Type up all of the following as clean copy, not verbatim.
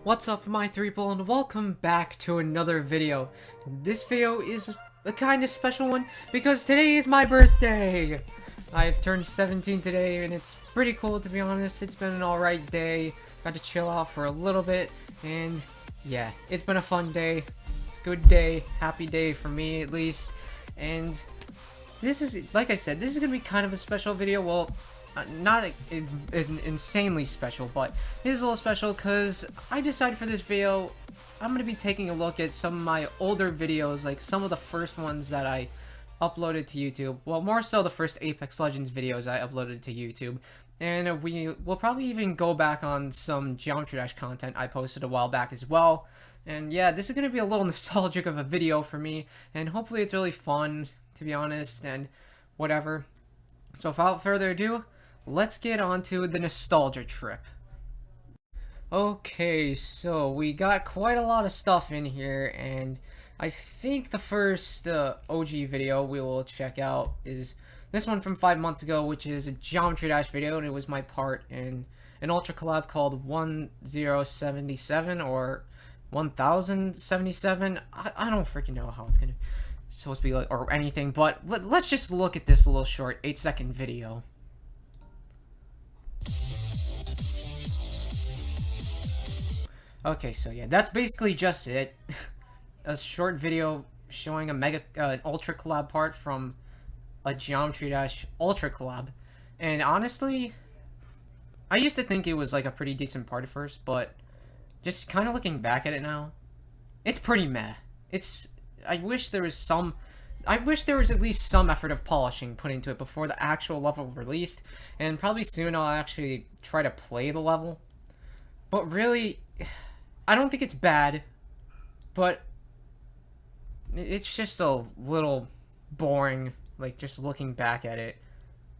What's up, my three people, and welcome back to another video. This video is a kind of special one because today is my birthday. I've turned 17 today, and it's pretty cool, to be honest. It's been an alright day. Got to chill out for a little bit, and yeah, it's been a fun day. It's a good day, happy day for me at least. And this is, like I said, this is gonna be kind of a special video. Well, not insanely special, but it is a little special because I decided for this video I'm going to be taking a look at some of my older videos, like some of the first ones that I uploaded to YouTube. Well, more so the first Apex Legends videos I uploaded to YouTube. And we will probably even go back on some Geometry Dash content I posted a while back as well. And yeah, this is going to be a little nostalgic of a video for me, and hopefully it's really fun, to be honest, and whatever. So without further ado, let's get on to the nostalgia trip. Okay, so we got quite a lot of stuff in here, and I think the first OG video we will check out is this one from 5 months ago, which is a Geometry Dash video, and it was my part in an Ultra collab called 1077 or 1077. I don't freaking know how it's supposed to be like or anything, but let's just look at this little short 8-second video. Okay, so yeah, that's basically just it. A short video showing a Ultra collab part from a Geometry Dash Ultra collab. And honestly, I used to think it was like a pretty decent part at first, but just kind of looking back at it now, it's pretty meh. I wish there was at least some effort of polishing put into it before the actual level released, and probably soon I'll actually try to play the level. But really, I don't think it's bad, but it's just a little boring, like, just looking back at it.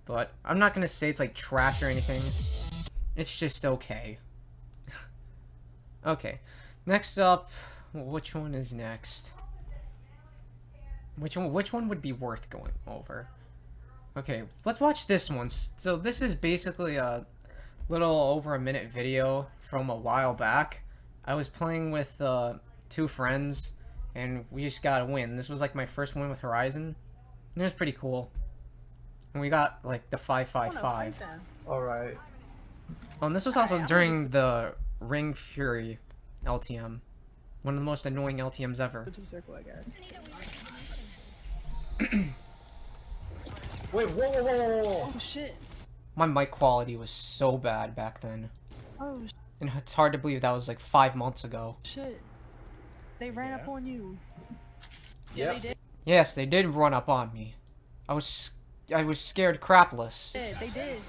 But I'm not gonna say it's, like, trash or anything. It's just okay. Okay, next up, which one is next? Which one would be worth going over? Okay, let's watch this one. So this is basically a little over a minute video from a while back. I was playing with two friends, and we just got a win. This was like my first win with Horizon. And it was pretty cool. And we got like the 555. Alright. Oh, and this was also during the Ring Fury LTM. One of the most annoying LTMs ever. Circle, I guess. Wait, whoa! Oh shit. My mic quality was so bad back then. Oh And it's hard to believe that was like 5 months ago. shit. They ran up on you. Yeah, They did. Yes, they did run up on me. I was scared crapless. They did.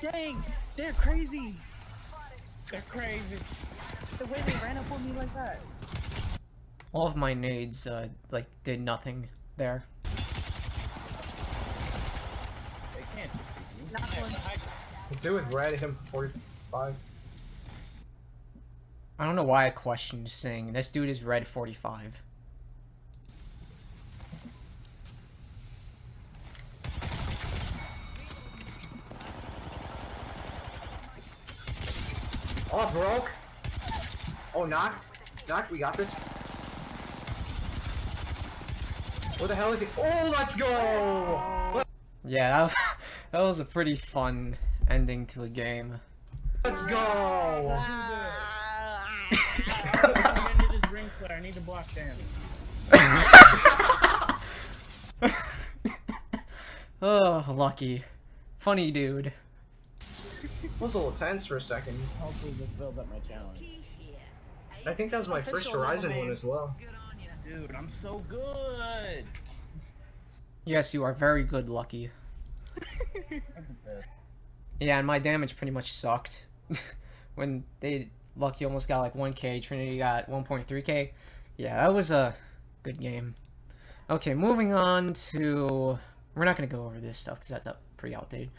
Dang, they're crazy. they're crazy. The way they ran up on me like that. All of my nades, like, did nothing there. They can't defeat you. Not one. Let's do it, red him 45. I don't know why I questioned saying this dude is red 45. Oh, broke. Oh, knocked. Knocked, we got this. Where the hell is he? Oh, let's go! Yeah, that was a pretty fun ending to a game. Let's go! I need to block them. Oh, lucky. Funny dude. Was a little tense for a second. Hopefully this builds up my challenge. I think that was my first Horizon one as well. Dude, I'm so good! Yes, you are very good, Lucky. Yeah, and my damage pretty much sucked. When Lucky almost got like 1k, Trinity got 1.3k. Yeah, that was a good game. Okay, moving on to... We're not gonna go over this stuff because that's pretty outdated.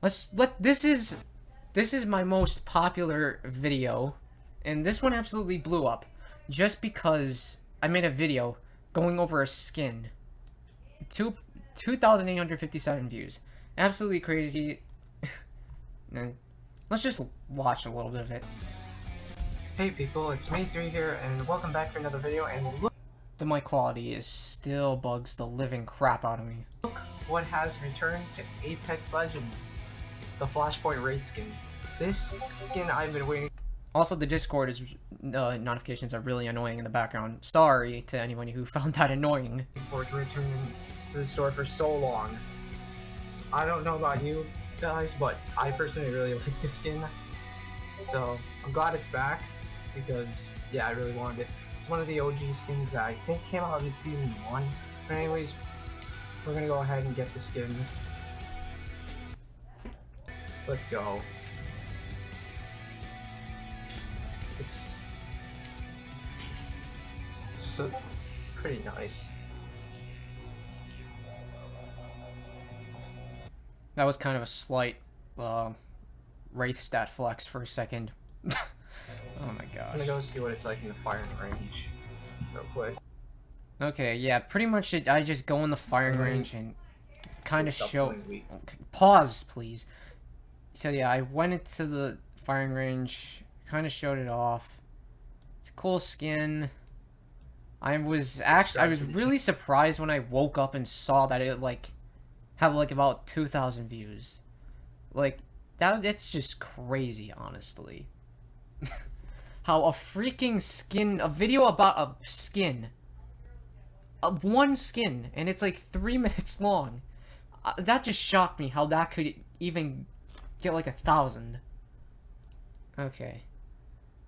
This is my most popular video, and this one absolutely blew up just because I made a video going over a skin. 2,857 views. Absolutely crazy. And let's just watch a little bit of it. Hey people, it's me 3 here, and welcome back to another video, and look The mic quality is still bugs the living crap out of me. what has returned to Apex Legends, the Flashpoint Raid skin. This skin I've been waiting Also, the Discord is notifications are really annoying in the background. Sorry to anyone who found that annoying. for to return to the store for so long. I don't know about you guys, but I personally really like this skin, so I'm glad it's back, because yeah, I really wanted it. It's one of the OG skins that I think came out in season 1. But anyways, we're gonna go ahead and get the skin. Let's go. It's so pretty nice. That was kind of a slight Wraith stat flex for a second. Oh my I'm gosh. gonna go see what it's like in the firing range real quick. Okay, yeah, pretty much I just go in the firing range and kind of Stop show... playing weak. Pause, please. So yeah, I went into the firing range, kind of showed it off. It's a cool skin. I was really surprised when I woke up and saw that it had about 2,000 views. It's just crazy, honestly. How a freaking skin, a video about a skin, one skin, and it's like 3 minutes long. That just shocked me how that could even get like 1,000. Okay.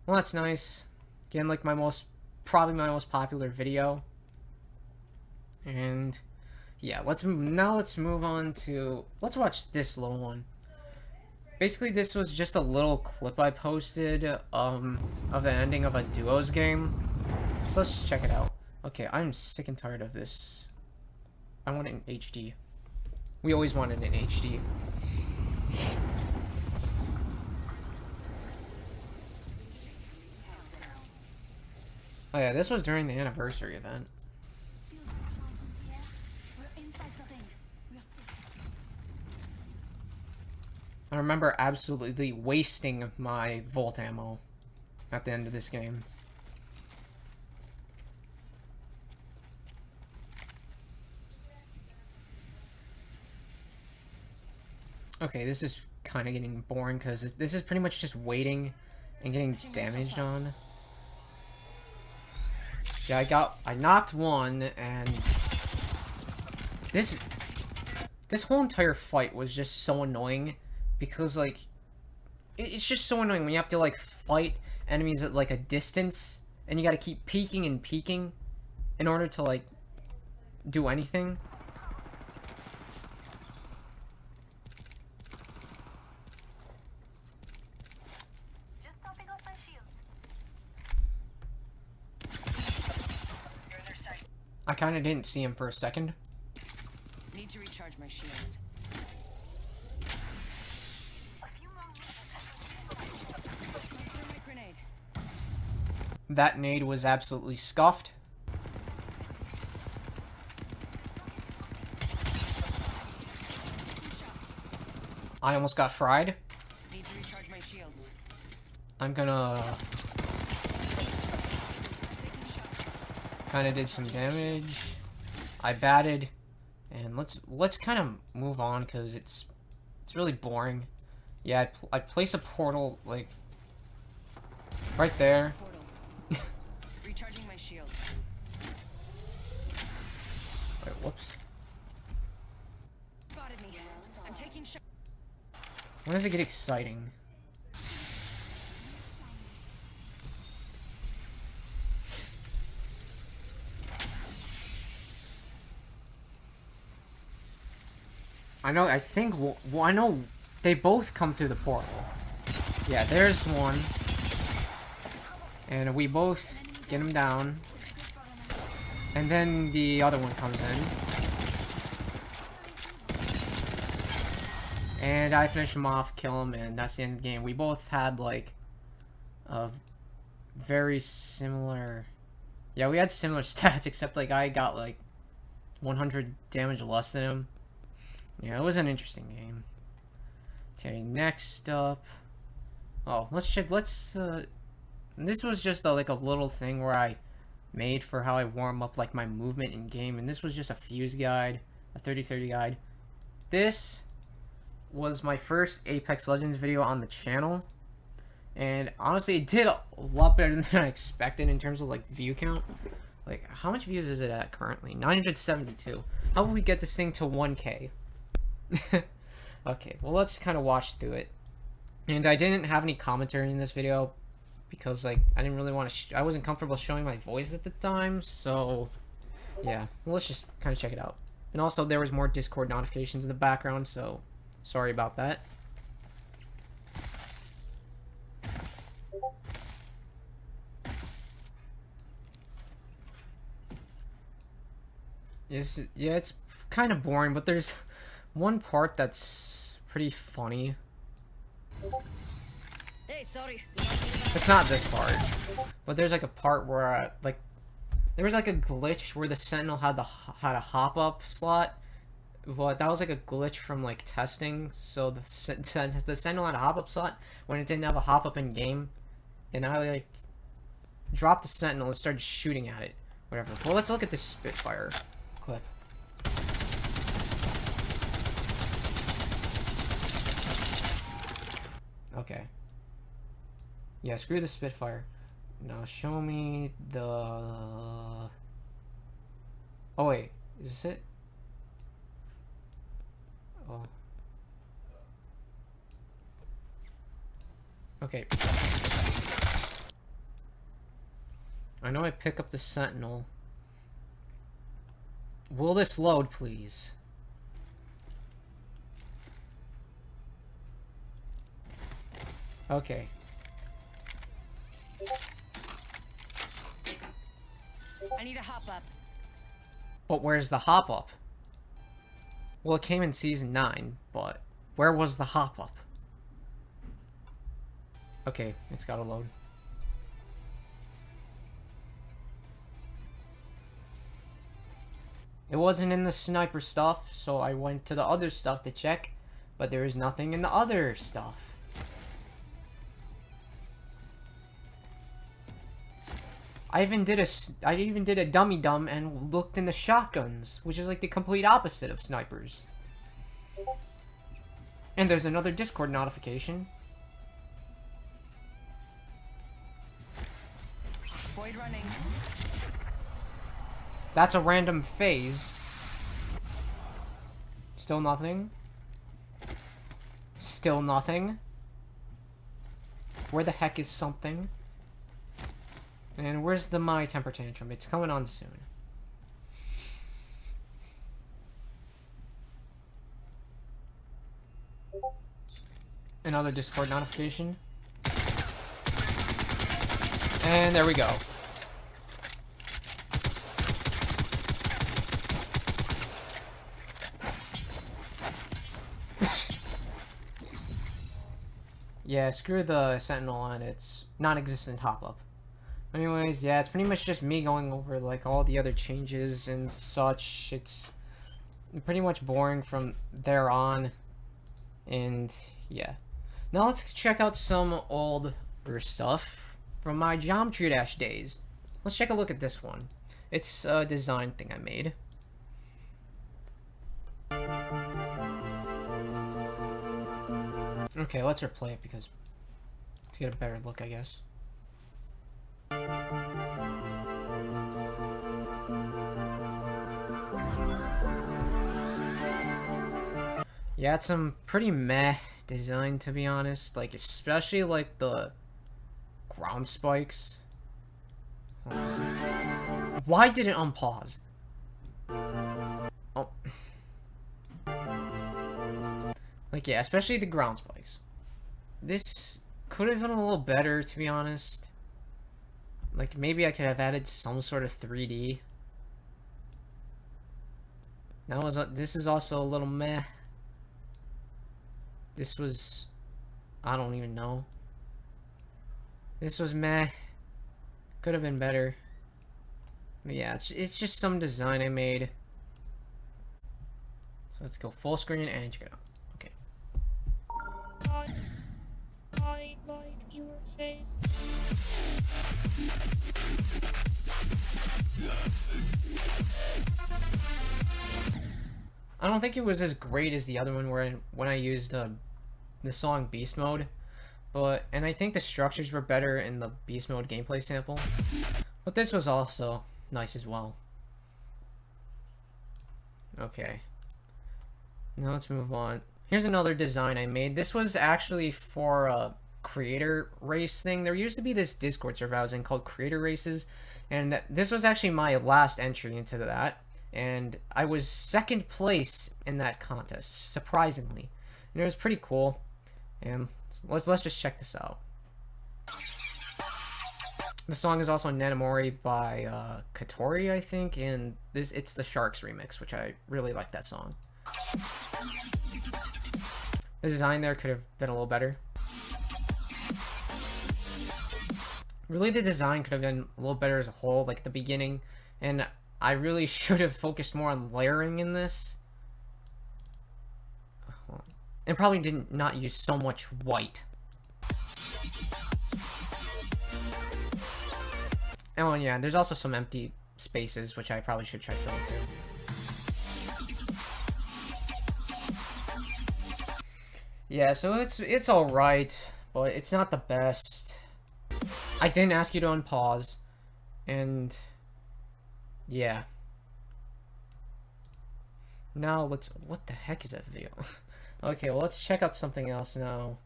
Well, that's nice. Again, like probably my most popular video. And yeah, let's move on to, let's watch this little one. Basically, this was just a little clip I posted of the ending of a duos game. So let's check it out. Okay, I'm sick and tired of this. I want it in HD. We always wanted it in HD. Oh yeah, this was during the anniversary event. I remember absolutely wasting my Volt ammo at the end of this game. Okay, this is kind of getting boring because this is pretty much just waiting and getting damaged on. Yeah, I knocked one, and this whole entire fight was just so annoying because it's just so annoying when you have to fight enemies at a distance and you got to keep peeking and peeking in order to do anything. I kind of didn't see him for a second. Need to recharge my shields. Grenade. That nade was absolutely scuffed. I almost got fried. Need to recharge my shields. I'm gonna... kind of did some damage. I batted. And let's kind of move on because it's really boring. Yeah, I place a portal right there. Portal. Recharging my shields. Wait, whoops. Spotted me. I'm taking shots. When does it get exciting? I know they both come through the portal. Yeah, there's one. And we both get him down. And then the other one comes in. And I finish him off, kill him, and that's the end of the game. We both had a very similar... Yeah, we had similar stats, except I got 100 damage less than him. Yeah, it was an interesting game. Okay, next up... Oh, let's And this was just like a little thing where I made for how I warm up like my movement in game, and this was just a fuse guide, a 30-30 guide. This was my first Apex Legends video on the channel, and honestly it did a lot better than I expected in terms of like view count. Like, how much views is it at currently? 972. How will we get this thing to 1K? Okay, well, let's kind of watch through it. And I didn't have any commentary in this video because, like, I didn't really want to I wasn't comfortable showing my voice at the time, so yeah. Well, let's just kind of check it out. And also, there was more Discord notifications in the background, so sorry about that. Yeah, it's kind of boring, but there's one part that's pretty funny. Hey, sorry. It's not this part, but there's like a part where there was like a glitch where the Sentinel had a hop up slot, but that was like a glitch from like testing. So the Sentinel had a hop up slot when it didn't have a hop up in game, and I like dropped the Sentinel and started shooting at it. Whatever. Well, let's look at this Spitfire clip. Okay. Yeah, screw the Spitfire. Now show me the... Oh wait, is this it? Oh. Okay. I know I pick up the Sentinel. Will this load, please? Okay. I need a hop up. But where's the hop up? Well, it came in Season 9, but where was the hop up? Okay, it's gotta load. It wasn't in the sniper stuff, so I went to the other stuff to check, but there is nothing in the other stuff. I even did a dummy dumb and looked in the shotguns, which is like the complete opposite of snipers. And there's another Discord notification. Void running. That's a random phase. Still nothing. Still nothing. Where the heck is something? And where's the my temper tantrum? It's coming on soon. Another Discord notification. And there we go. Yeah, screw the Sentinel and its non-existent hop-up. Anyways, yeah, it's pretty much just me going over, like, all the other changes and such. It's pretty much boring from there on. And, yeah. Now let's check out some older stuff from my Geometry Dash days. Let's take a look at this one. It's a design thing I made. Okay, let's replay it because to get a better look, I guess. Yeah, it's some pretty meh design, to be honest. Like, especially like the ground spikes. Why did it unpause? Oh. Like, yeah, especially the ground spikes. This could have been a little better, to be honest. Like, maybe I could have added some sort of 3D. This is also a little meh. This was... I don't even know. This was meh. Could have been better. But yeah, it's just some design I made. So let's go full screen and check it out. I like your face. I don't think it was as great as the other one where when I used the song Beast Mode, and I think the structures were better in the Beast Mode gameplay sample, but this was also nice as well. Okay, now let's move on. Here's another design I made. This was actually for a creator race thing. There used to be this Discord server I was in called Creator Races, and this was actually my last entry into that. And I was second place in that contest, surprisingly. And it was pretty cool. And let's just check this out. The song is also Nanamori by Katori, I think, and it's the Sharks remix, which I really like that song. The design there could have been a little better. Really, the design could have been a little better as a whole, like at the beginning, and I really should have focused more on layering in this. And probably did not use so much white. Oh yeah, there's also some empty spaces, which I probably should try filling too. Yeah, so it's alright, but it's not the best. I didn't ask you to unpause, and yeah. Now what the heck is that video? Okay, well let's check out something else now.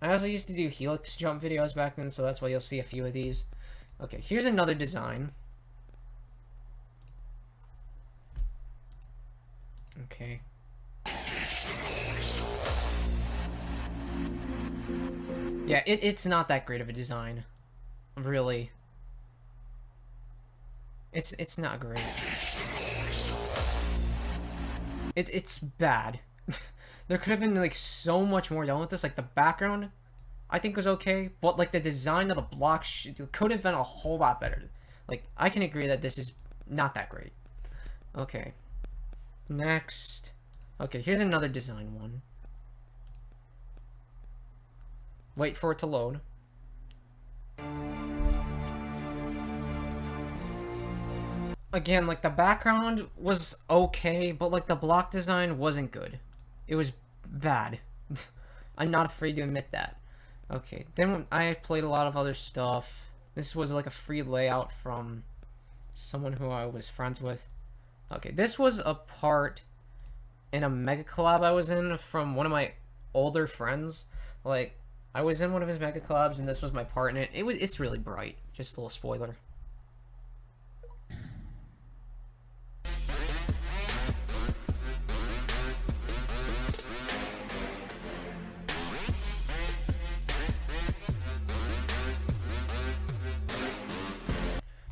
I also used to do helix jump videos back then, so that's why you'll see a few of these. Okay, here's another design. Okay. Yeah, it's not that great of a design. Really. It's not great. It's bad. There could have been like so much more done with this. Like the background, I think was okay, but like the design of the block could have been a whole lot better. Like I can agree that this is not that great. Okay. Next. Okay, here's another design one. Wait for it to load. Again, like the background was okay, but like the block design wasn't good. It was bad. I'm not afraid to admit that. Okay, then I played a lot of other stuff. This was like a free layout from someone who I was friends with. Okay, this was a part in a mega collab I was in from one of my older friends. Like, I was in one of his mega collabs and this was my part in it. It's really bright. Just a little spoiler.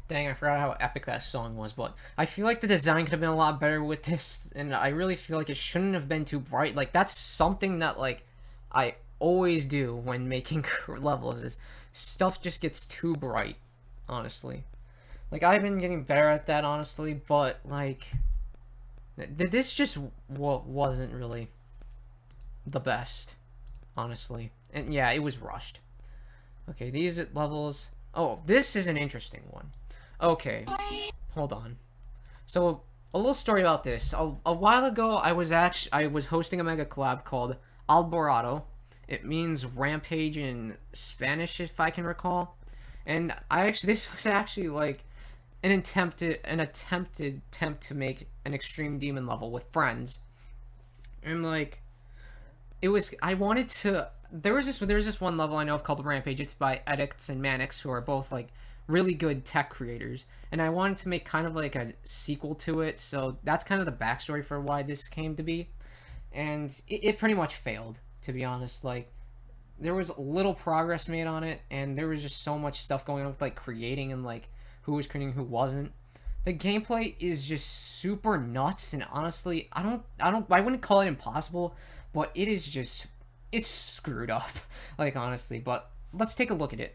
Dang, I forgot how epic that song was, but I feel like the design could have been a lot better with this, and I really feel like it shouldn't have been too bright. Like, that's something that, like, I always do when making levels, is stuff just gets too bright, honestly. Like, I've been getting better at that, honestly, but, like, this just wasn't really the best, honestly. And, yeah, it was rushed. Okay, these levels... Oh, this is an interesting one. Okay, hold on. So, a little story about this. A while ago, I was hosting a mega collab called Alborado. It means rampage in Spanish, if I can recall. And this was actually like an attempted attempt to make an extreme demon level with friends. And like, I wanted to. There was this one level I know of called Rampage. It's by Edicts and Manix, who are both like really good tech creators, and I wanted to make kind of like a sequel to it, so that's kind of the backstory for why this came to be. And it pretty much failed, to be honest. Like, there was little progress made on it, and there was just so much stuff going on with like creating and like who was creating, who wasn't. The gameplay is just super nuts, and honestly, I wouldn't call it impossible, but it is just, it's screwed up, like, honestly. But let's take a look at it.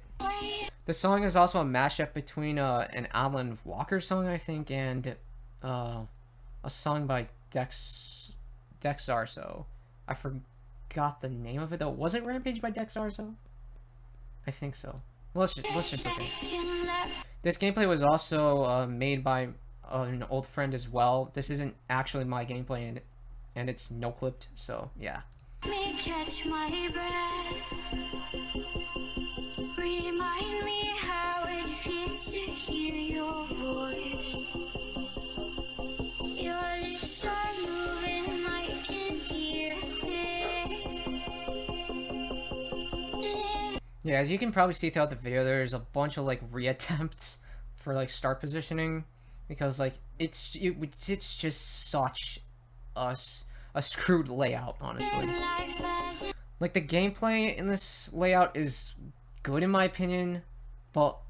The song is also a mashup between an Alan Walker song, I think, and a song by Dex Arso. I forgot the name of it though. Was it Rampage by Dex Arso? I think so. let's just look at it. This gameplay was also made by an old friend as well. This isn't actually my gameplay, and it's no clipped. So yeah. Me catch my breath. Remind me how it feels to hear your voice. Your lips are moving, I can hear things. Yeah, as you can probably see throughout the video, there's a bunch of like reattempts for like start positioning, because like it's just such a screwed layout, honestly. Like the gameplay in this layout is good in my opinion,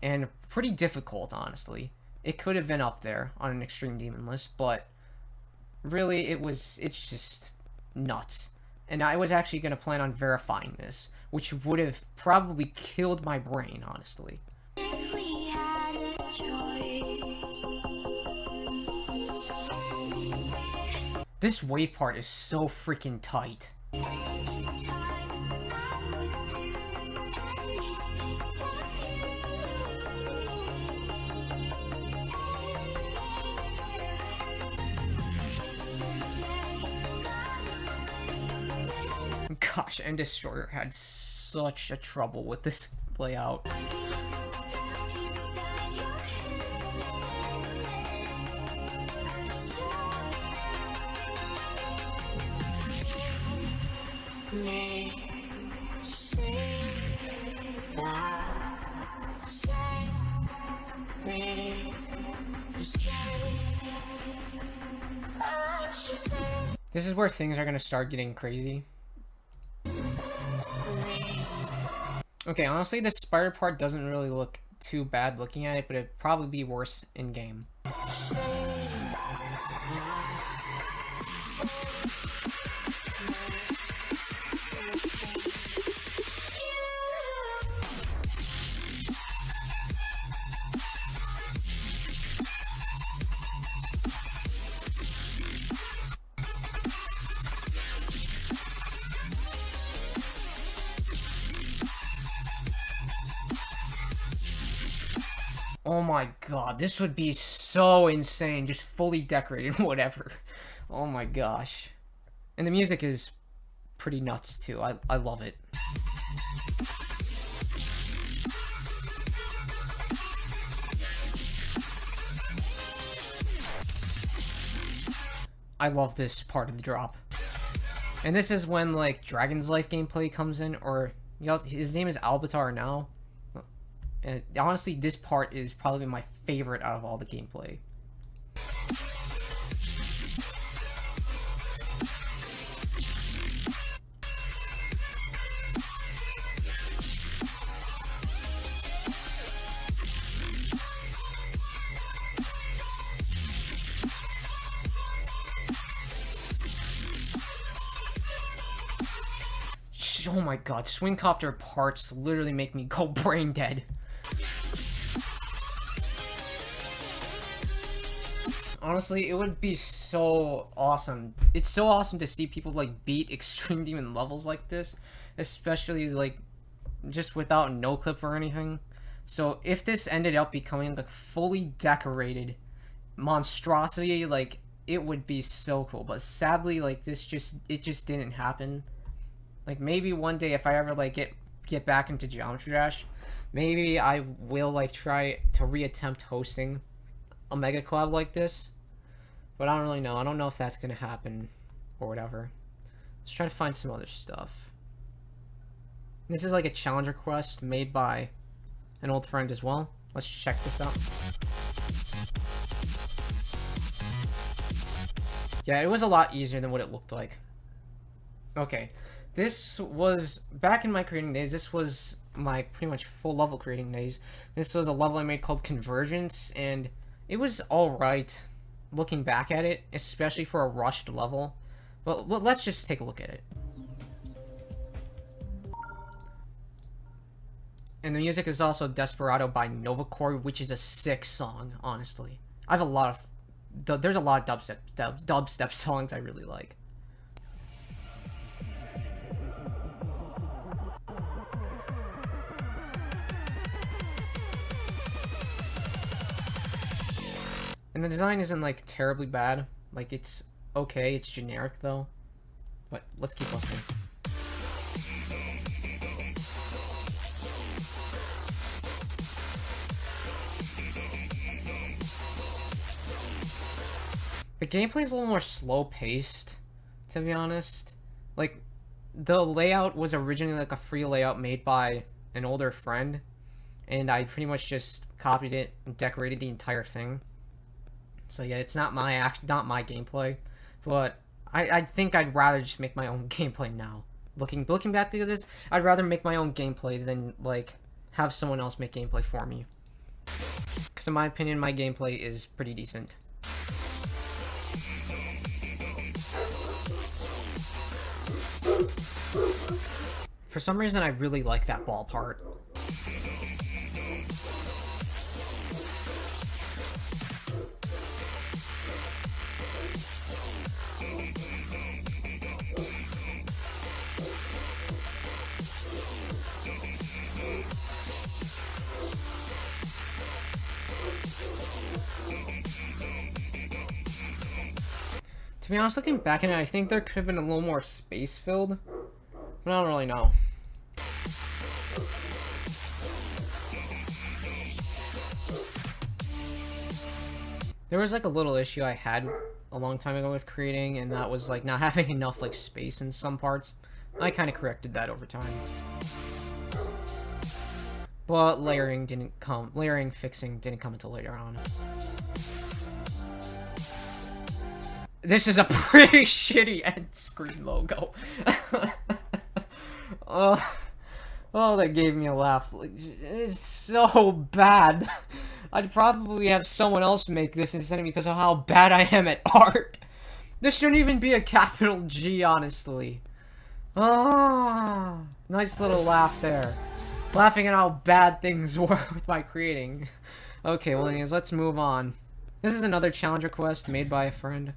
and pretty difficult, honestly. It could have been up there on an extreme demon list, but really it's just nuts. And I was actually going to plan on verifying this, which would have probably killed my brain, honestly. If we had a choice. This wave part is so freaking tight. Anytime I would do anything for you. Gosh, and Destroyer had such a trouble with this layout. This is where things are gonna start getting crazy. Okay, honestly, the spider part doesn't really look too bad looking at it, but it'd probably be worse in game. Oh my god, this would be so insane, just fully decorated, whatever. Oh my gosh. And the music is pretty nuts too, I love it. I love this part of the drop. And this is when, like, Dragon's Life gameplay comes in, or, you know, his name is Albatar now. And honestly, this part is probably my favorite out of all the gameplay. Oh my god, Swingcopter parts literally make me go brain dead. Honestly, it would be so awesome. It's so awesome to see people like beat extreme demon levels like this, especially like just without no clip or anything. So if this ended up becoming like fully decorated monstrosity, like it would be so cool. But sadly, like it just didn't happen. Like maybe one day if I ever like get back into Geometry Dash, maybe I will like try to reattempt hosting a mega collab like this, but I don't really know. I don't know if that's gonna happen or whatever. Let's try to find some other stuff. This is like a challenge request made by an old friend as well. Let's check this out. Yeah, it was a lot easier than what it looked like. Okay, this was back in my creating days. This was my pretty much full level creating days. This was a level I made called Convergence, and it was alright looking back at it, especially for a rushed level. But let's just take a look at it. And the music is also Desperado by Novacore, which is a sick song, honestly. I have a lot of... There's a lot of dubstep songs I really like. And the design isn't, like, terribly bad. Like, it's okay. It's generic, though. But let's keep listening. The gameplay is a little more slow-paced, to be honest. Like, the layout was originally, like, a free layout made by an older friend. And I pretty much just copied it and decorated the entire thing. So yeah, it's not my gameplay, but I think I'd rather just make my own gameplay now. Looking back to this, I'd rather make my own gameplay than like have someone else make gameplay for me. Because in my opinion, my gameplay is pretty decent. For some reason, I really like that ball part. To be honest, looking back at it, I think there could have been a little more space filled, but I don't really know. There was like a little issue I had a long time ago with creating, and that was like not having enough like space in some parts. I kind of corrected that over time. But layering fixing didn't come until later on. This is a pretty shitty end screen logo. Oh, that gave me a laugh. Like, it's so bad. I'd probably have someone else make this instead of me because of how bad I am at art. This shouldn't even be a capital G, honestly. Oh, nice little laugh there. Laughing at how bad things were with my creating. Okay, well anyways, let's move on. This is another challenge request made by a friend.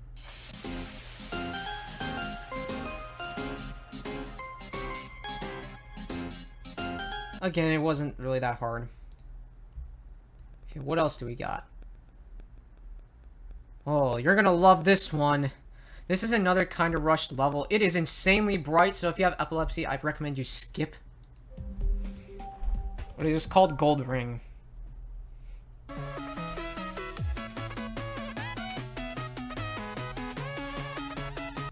Again, it wasn't really that hard. Okay, what else do we got? Oh, you're gonna love this one. This is another kind of rushed level. It is insanely bright, so if you have epilepsy, I'd recommend you skip. But it is called Gold Ring.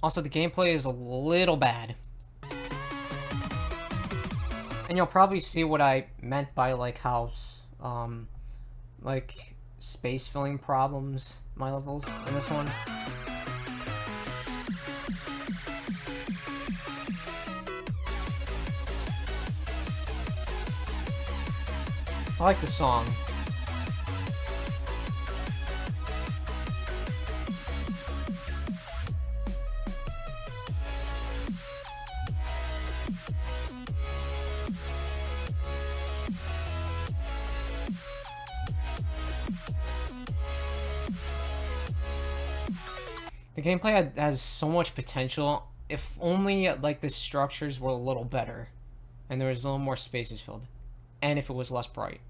Also, the gameplay is a little bad. And you'll probably see what I meant by, like, how, like, space filling problems, my levels, in this one. I like the song. The gameplay has so much potential. If only, like, the structures were a little better. And there was a little more spaces filled. And if it was less bright.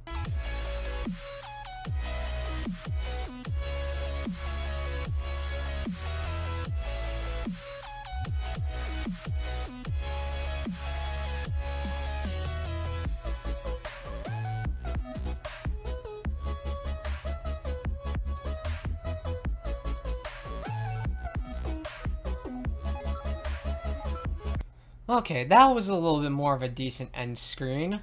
Okay, that was a little bit more of a decent end screen.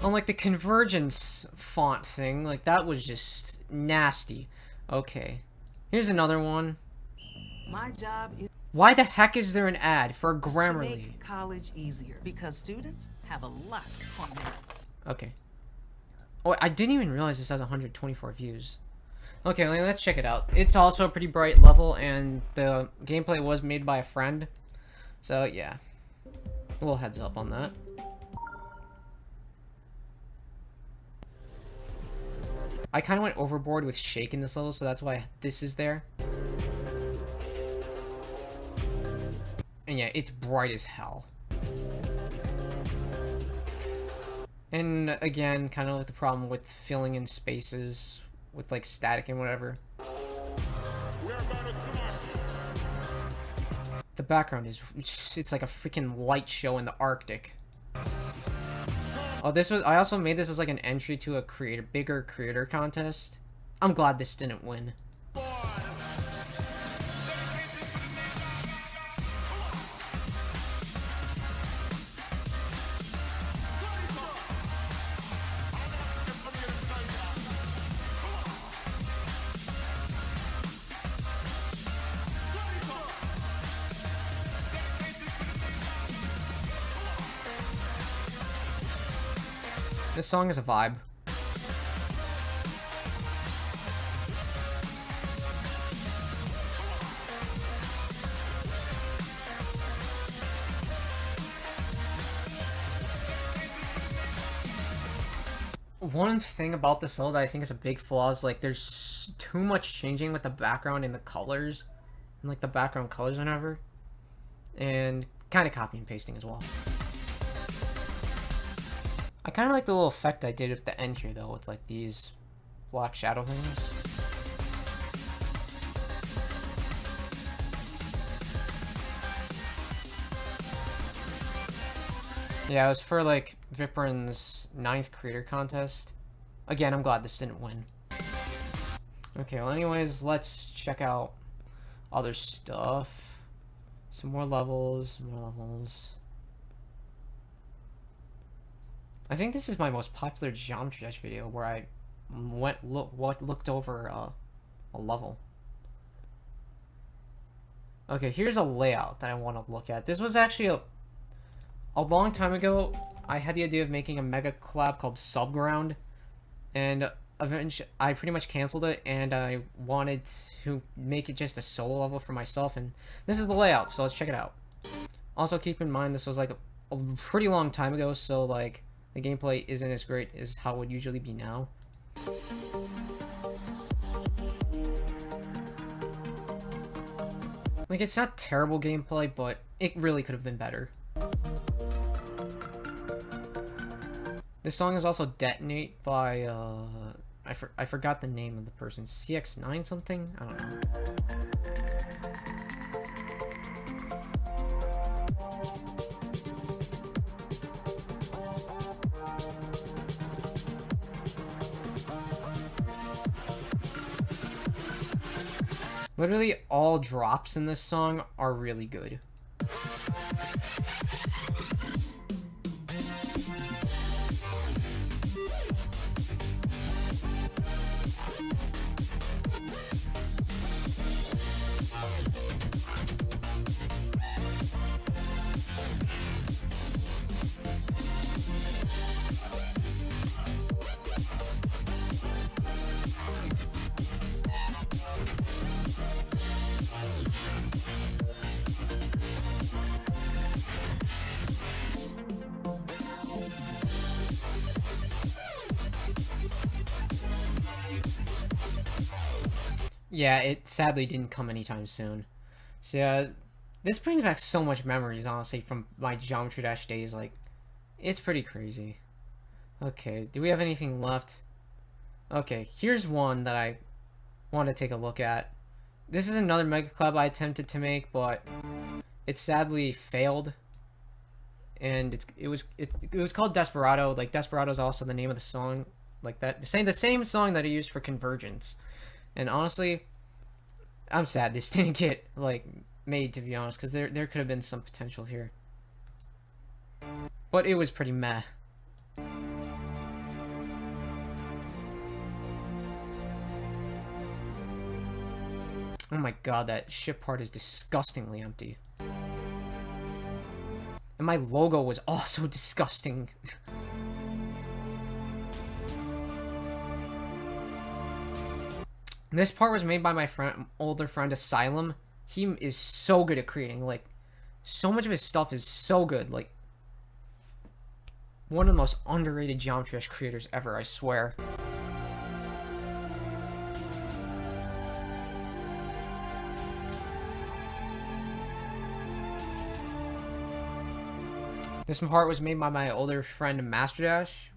Unlike the convergence font thing, like that was just nasty. Okay, here's another one. My job is Why the heck is there an ad for to Grammarly? make college easier because students have a lot on their Okay. Oh, I didn't even realize this has 124 views. Okay, let's check it out. It's also a pretty bright level, and the gameplay was made by a friend. So, yeah. A little heads up on that. I kind of went overboard with Shake in this level, so that's why this is there. And yeah, it's bright as hell. And again, kind of like the problem with filling in spaces with like static and whatever. The background is, it's like a freaking light show in the Arctic. Oh, I also made this as like an entry to a bigger creator contest. I'm glad this didn't win. This song is a vibe. One thing about this solo that I think is a big flaw is like there's too much changing with the background and the colors, and like the background colors and whatever, and kind of copy and pasting as well. I kind of like the little effect I did at the end here, though, with, like, these black shadow things. Yeah, it was for, like, Viprin's 9th creator contest. Again, I'm glad this didn't win. Okay, well, anyways, let's check out other stuff. Some more levels, I think this is my most popular Geometry Dash video where I looked over a level. Okay, here's a layout that I want to look at. This was actually a long time ago. I had the idea of making a mega collab called Subground, and eventually I pretty much canceled it, and I wanted to make it just a solo level for myself, and this is the layout, so let's check it out. Also, keep in mind this was like a pretty long time ago, so like the gameplay isn't as great as how it would usually be now. Like, it's not terrible gameplay, but it really could have been better. This song is also Detonate by, I forgot the name of the person. CX9 something? I don't know. Literally all drops in this song are really good. Yeah, it sadly didn't come anytime soon. So yeah, this brings back so much memories, honestly, from my Geometry Dash days. Like, it's pretty crazy. Okay, do we have anything left? Okay, here's one that I want to take a look at. This is another Mega Club I attempted to make, but it sadly failed. And it was called Desperado. Like, Desperado is also the name of the song, like that. The same song that I used for Convergence. And honestly, I'm sad this didn't get, like, made, to be honest, because there could have been some potential here. But it was pretty meh. Oh my god, that ship part is disgustingly empty. And my logo was also disgusting. This part was made by my older friend Asylum. He is so good at creating, like, so much of his stuff is so good. Like, one of the most underrated Geometry Dash creators ever, I swear. This part was made by my older friend Master Dash,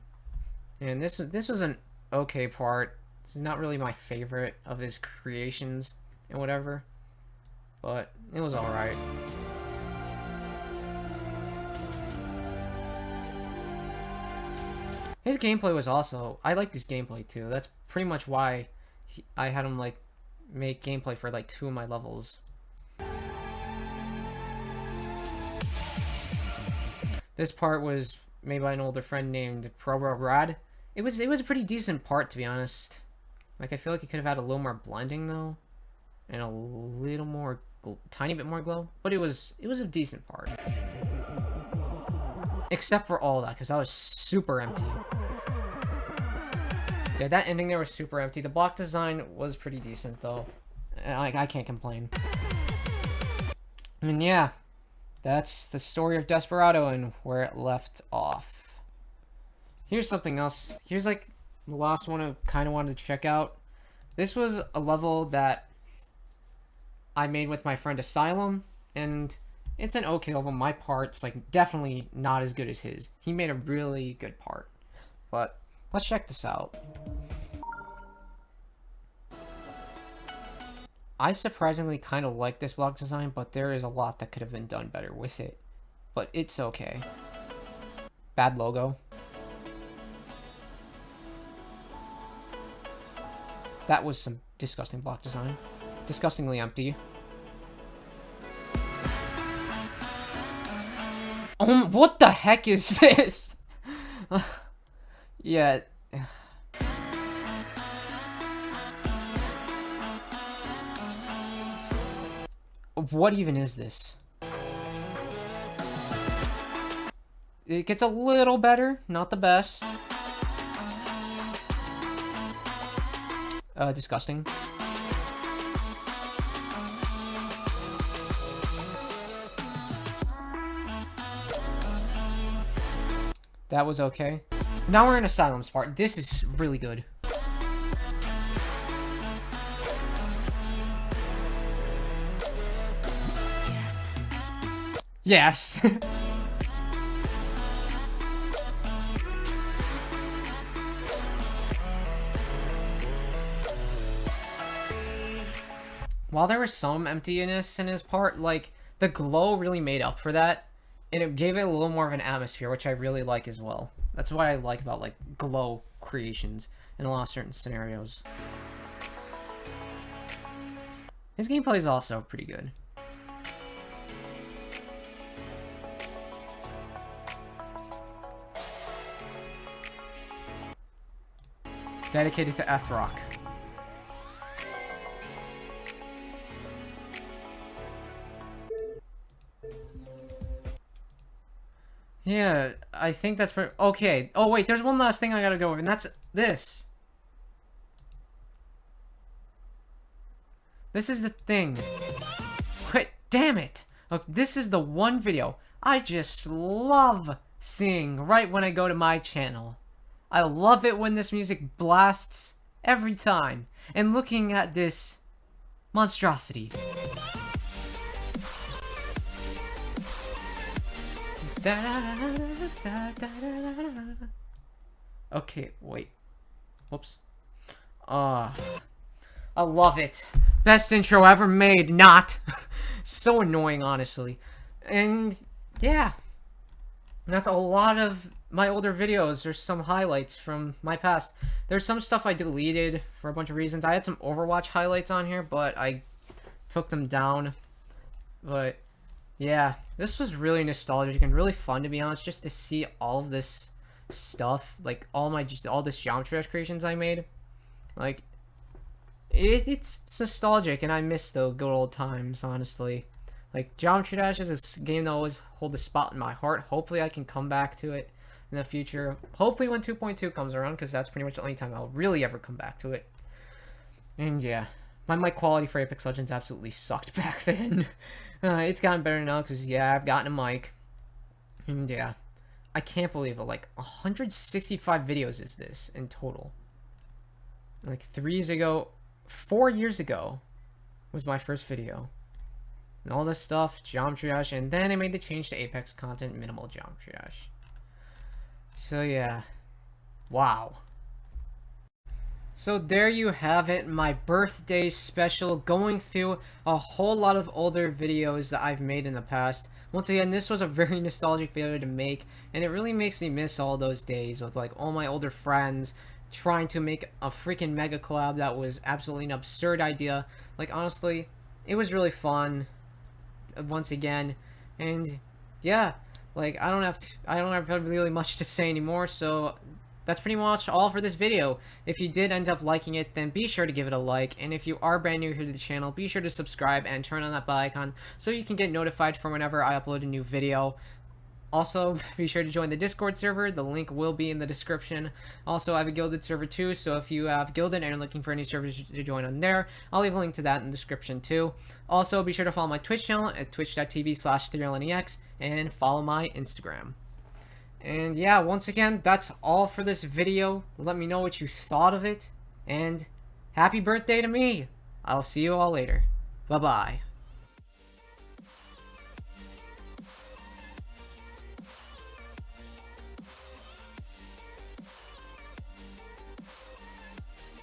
and this was an okay part. It's not really my favorite of his creations and whatever, but it was alright. His gameplay was also... I liked his gameplay too. That's pretty much why I had him like make gameplay for like 2 of my levels. This part was made by an older friend named Brad. It was a pretty decent part, to be honest. Like, I feel like it could have had a little more blending though, and a little more, tiny bit more glow. But it was a decent part, except for all that, because that was super empty. Yeah, that ending there was super empty. The block design was pretty decent though. I can't complain. And yeah, that's the story of Desperado and where it left off. Here's something else. Here's like the last one I kind of wanted to check out. This was a level that I made with my friend Asylum, and it's an okay level. My part's like definitely not as good as his. He made a really good part. But let's check this out. I surprisingly kind of like this block design, but there is a lot that could have been done better with it. But it's okay. Bad logo. That was some disgusting block design. Disgustingly empty. What the heck is this? Yeah. What even is this? It gets a little better, not the best. Disgusting. That was okay. Now we're in Asylum's part. This is really good. Yes. While there was some emptiness in his part, like, the glow really made up for that, and it gave it a little more of an atmosphere, which I really like as well. That's what I like about, like, glow creations in a lot of certain scenarios. His gameplay is also pretty good. Dedicated to F-Rock. Yeah, I think that's okay. Oh wait, there's one last thing I gotta go over, and that's this. This is the thing. Quit, damn it! Look, this is the one video I just love seeing right when I go to my channel. I love it when this music blasts every time. And looking at this monstrosity. Okay, wait. Whoops. I love it. Best intro ever made, not. So annoying, honestly. And yeah. That's a lot of my older videos. There's some highlights from my past. There's some stuff I deleted for a bunch of reasons. I had some Overwatch highlights on here, but I took them down. But yeah, this was really nostalgic and really fun, to be honest, just to see all of this stuff, like all this Geometry Dash creations I made. Like, it's nostalgic, and I miss the good old times, honestly. Like, Geometry Dash is a game that always holds a spot in my heart. Hopefully I can come back to it in the future. Hopefully when 2.2 comes around, because that's pretty much the only time I'll really ever come back to it. And yeah, my mic quality for Apex Legends absolutely sucked back then. It's gotten better now, because yeah, I've gotten a mic. And yeah, I can't believe it. Like, 165 videos is this in total. Like, 4 years ago was my first video. And all this stuff, Geometry Dash, and then I made the change to Apex content, minimal Geometry Dash. So yeah, wow. So there you have it, my birthday special, going through a whole lot of older videos that I've made in the past. Once again, this was a very nostalgic video to make, and it really makes me miss all those days with like all my older friends trying to make a freaking mega collab that was absolutely an absurd idea. Like honestly, it was really fun once again, and yeah, like I don't have really much to say anymore, so that's pretty much all for this video. If you did end up liking it, then be sure to give it a like, and if you are brand new here to the channel, be sure to subscribe and turn on that bell icon so you can get notified for whenever I upload a new video. Also, be sure to join the Discord server. The link will be in the description. Also, I have a Guilded server too, so if you have Guilded and are looking for any servers to join on there, I'll leave a link to that in the description too. Also, be sure to follow my Twitch channel at twitch.tv/ThreeLNEX and follow my Instagram. And yeah, once again, that's all for this video. Let me know what you thought of it, and happy birthday to me! I'll see you all later. Bye-bye.